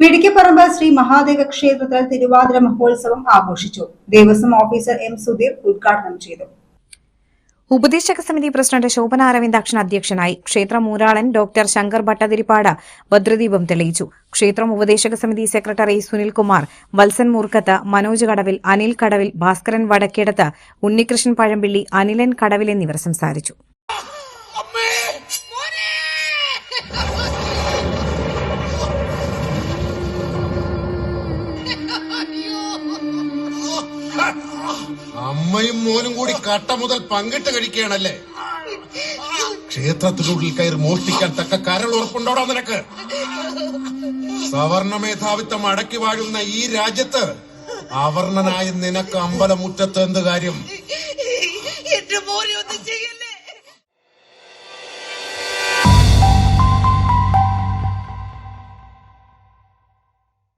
പിടിക്കപ്പറമ്പ് ശ്രീ മഹാദേവ ക്ഷേത്രത്തിൽ തിരുവാതിര മഹോത്സവം ആഘോഷിച്ചു. ദേവസ്വം ഓഫീസർ എം സുധീർ ഉദ്ഘാടനം ചെയ്തു. ഉപദേശക സമിതി പ്രസിഡന്റ് ശോഭന അരവിന്ദാക്ഷൻ അധ്യക്ഷനായി. ക്ഷേത്ര മൂരാളൻ ഡോക്ടർ ശങ്കർ ഭട്ടതിരിപ്പാട് ഭദ്രദീപം തെളിയിച്ചു. ക്ഷേത്രം ഉപദേശക സമിതി സെക്രട്ടറി സുനിൽകുമാർ, വത്സൻ മൂർക്കത്ത്, മനോജ് കടവിൽ, അനിൽ കടവിൽ, ഭാസ്കരൻ വടക്കേടത്ത്, ഉണ്ണികൃഷ്ണൻ പഴമ്പിള്ളി, അനിലൻ കടവിൽ എന്നിവർ സംസാരിച്ചു. അമ്മയും മോനും കൂടി കട്ട മുതൽ പങ്കിട്ട് കഴിക്കുകയാണല്ലേ? ക്ഷേത്രത്തിനുള്ളിൽ കയറി മോഷ്ടിക്കാൻ തക്ക കരൾ ഉറപ്പുണ്ടോടാ നിനക്ക്? സവർണ മേധാവിത്വം അടക്കി വാഴുന്ന ഈ രാജ്യത്ത് അവർണനായ നിനക്ക് അമ്പലമുറ്റത്ത് എന്ത് കാര്യം? എന്റെ മോനെ ഒന്നും ചെയ്യല്ലേ.